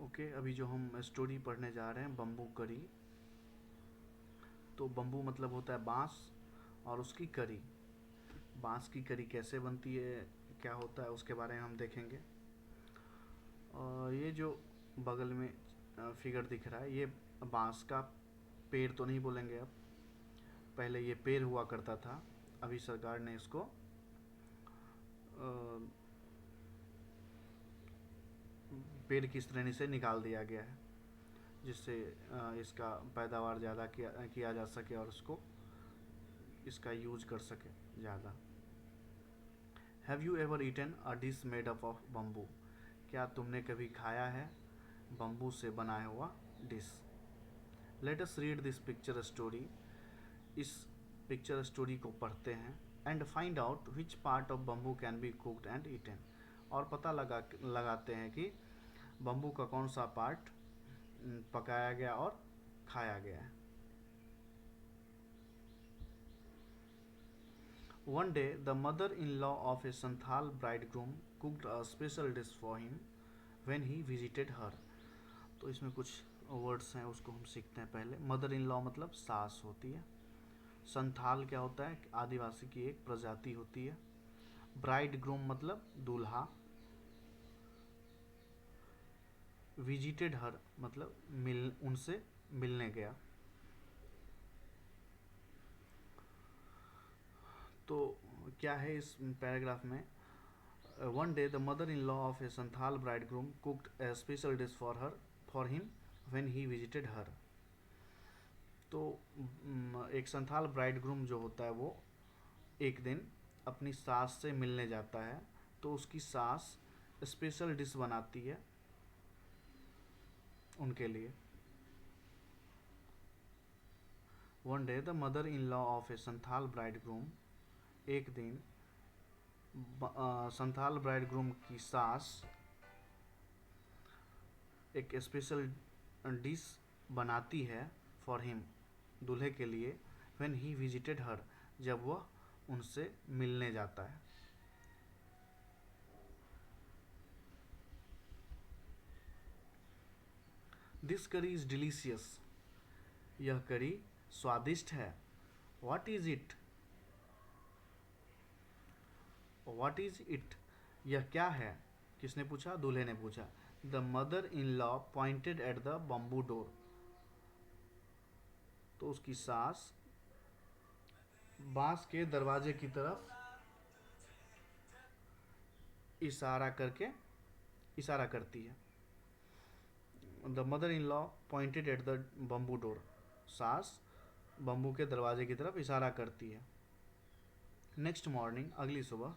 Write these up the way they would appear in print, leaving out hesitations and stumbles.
Okay, अभी जो हम स्टोरी पढ़ने जा रहे हैं बम्बू करी। तो बम्बू मतलब होता है बांस और उसकी करी। बांस की करी कैसे बनती है, क्या होता है, उसके बारे में हम देखेंगे। और ये जो बगल में फिगर दिख रहा है, ये बांस का पेड़ तो नहीं बोलेंगे अब। पहले ये पेड़ हुआ करता था, अभी सरकार ने इसको पेड़ की श्रेणी से निकाल दिया गया है, जिससे इसका पैदावार ज़्यादा किया जा सके और उसको इसका यूज कर सके ज़्यादा। Have you ever eaten a dish made up of bamboo? क्या तुमने कभी खाया है बम्बू से बनाया हुआ dish? Let us read this picture story. इस पिक्चर स्टोरी को पढ़ते हैं। And find out which part of bamboo can be cooked and eaten. और पता लगाते हैं कि बम्बू का कौन सा पार्ट पकाया गया और खाया गया है। One day, the mother-in-law of a Santhal bridegroom cooked a special dish for him when he visited her. तो इसमें कुछ वर्ड्स हैं, उसको हम सीखते हैं पहले। मदर इन लॉ मतलब सास होती है। संथाल क्या होता है? आदिवासी की एक प्रजाति होती है। ब्राइड ग्रूम मतलब दूल्हा। विजिटेड हर मतलब उनसे मिलने गया। तो क्या है इस पैराग्राफ में? One day, the mother-in-law of a Santhal bridegroom cooked a special dish for him when he visited her. तो एक संथाल ब्राइडग्रूम जो होता है वो एक दिन अपनी सास से मिलने जाता है, तो उसकी सास स्पेशल डिश बनाती है उनके लिए। One day the mother in law of A Santhal bridegroom, एक दिन संथाल ब्राइडग्रूम की सास एक स्पेशल डिश बनाती है फॉर हिम, दूल्हे के लिए। व्हेन ही विजिटेड हर, जब वह उनसे मिलने जाता है। दिस करी इज डिलीशियस, यह करी स्वादिष्ट है। What is it? What is it, यह क्या है? किसने पूछा? दूल्हे ने पूछा। The mother in law pointed at the bamboo door, तो उसकी सास बांस के दरवाजे की तरफ इशारा करती है। The mother in law pointed at the bamboo door, सास बम्बू के दरवाजे की तरफ इशारा करती है। नेक्स्ट मॉर्निंग, अगली सुबह,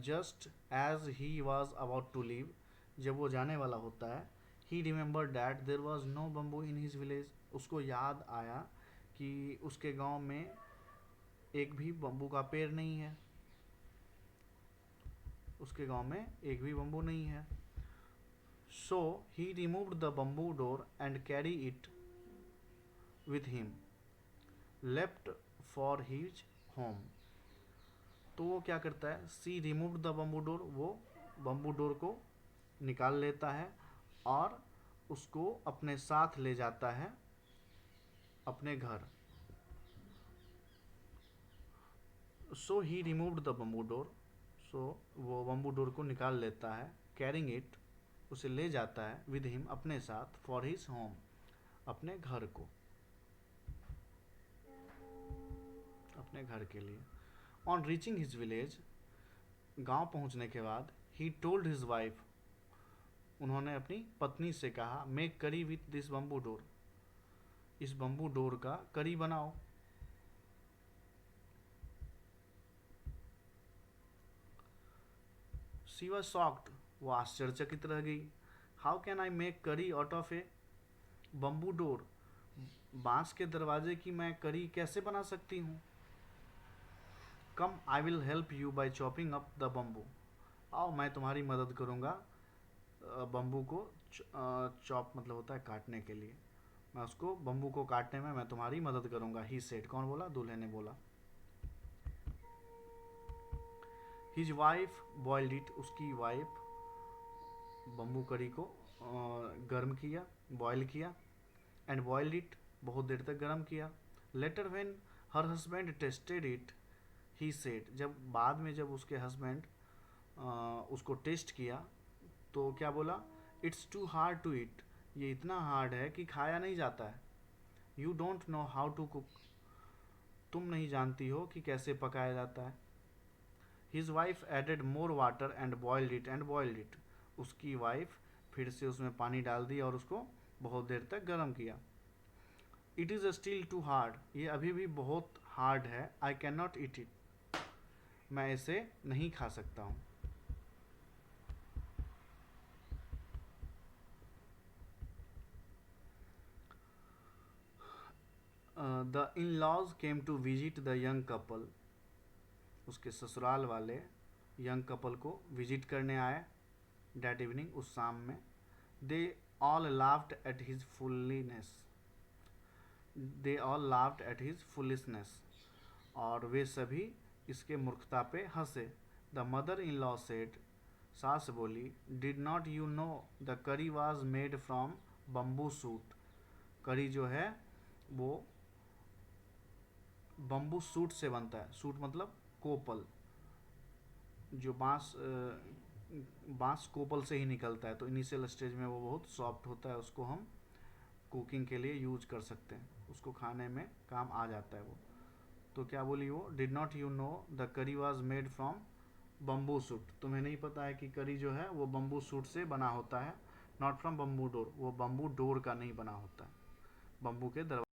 just as he was about to leave, जब वो जाने वाला होता है, he remember that there was no bamboo in his village, उसको याद आया कि उसके गांव में एक भी बम्बू का पेड़ नहीं है। उसके गांव में एक भी बम्बू नहीं है। So he removed the bamboo door and carry it with him, left for his home. तो वो क्या करता है? She removed the bamboo door, वो बम्बू डोर को निकाल लेता है और उसको अपने साथ ले जाता है अपने घर। सो he removed the bamboo door, सो वो बम्बू डोर को निकाल लेता है। कैरिंग इट, उसे ले जाता है। विद हिम, अपने साथ। फॉर हिज होम, अपने घर को, अपने घर के लिए। ऑन रीचिंग हिज विलेज, गांव पहुंचने के बाद, ही टोल्ड हिज वाइफ, उन्होंने अपनी पत्नी से कहा, मेक करी विथ दिस बम्बू डोर, इस बम्बू डोर का करी बनाओ। शी वॉज शॉक्ड, वो आश्चर्यचकित रह गई। हाउ कैन आई मेक करी out of A bamboo door, बांस के दरवाजे की मैं करी कैसे बना सकती हूँ? Come I will help you by chopping up the bamboo, आओ मैं तुम्हारी मदद करूँगा बम्बू को चॉप मतलब होता है काटने के लिए। मैं उसको बम्बू को काटने में मैं तुम्हारी मदद करूँगा। ही सेड, कौन बोला? दूल्हे ने बोला। हिज वाइफ बॉइल्ड इट, उसकी वाइफ बम्बू करी को गर्म किया, बॉयल किया, एंड बॉइल्ड इट, बहुत देर तक गर्म किया। Letter when her husband tested it, he said, जब बाद में जब उसके हस्बैंड उसको टेस्ट किया तो क्या बोला, it's too hard to eat, ये इतना हार्ड है कि खाया नहीं जाता है। You don't know how to cook, तुम नहीं जानती हो कि कैसे पकाया जाता है। His wife added more water and boiled it, उसकी वाइफ फिर से उसमें पानी डाल दी और उसको बहुत देर तक गर्म किया। It is still too hard, ये अभी भी बहुत हार्ड है। I can not eat it, मैं इसे नहीं खा सकता हूँ। The in laws came to visit the young couple, उसके ससुराल वाले यंग कपल को विजिट करने आए डैट इवनिंग, उस शाम में। They all laughed at his foolishness, they all laughed at his foolishness, और वे सभी इसके मूर्खता पे हंसे। The mother in law said, सास बोली, did not you know the curry was made from bamboo shoot, curry जो है वो बम्बू सूट से बनता है। सूट मतलब कोपल, जो बांस कोपल से ही निकलता है, तो इनिशियल स्टेज में वो बहुत सॉफ्ट होता है, उसको हम कुकिंग के लिए यूज कर सकते हैं, उसको खाने में काम आ जाता है वो। तो क्या बोली वो, did not you know the curry was made from bamboo suit, तुम्हें नहीं पता है कि करी जो है वो बम्बू सूट से बना होता है। नॉट फ्रॉम बम्बू डोर, वो बम्बू डोर का नहीं बना होता है, बम्बू के दरवाजे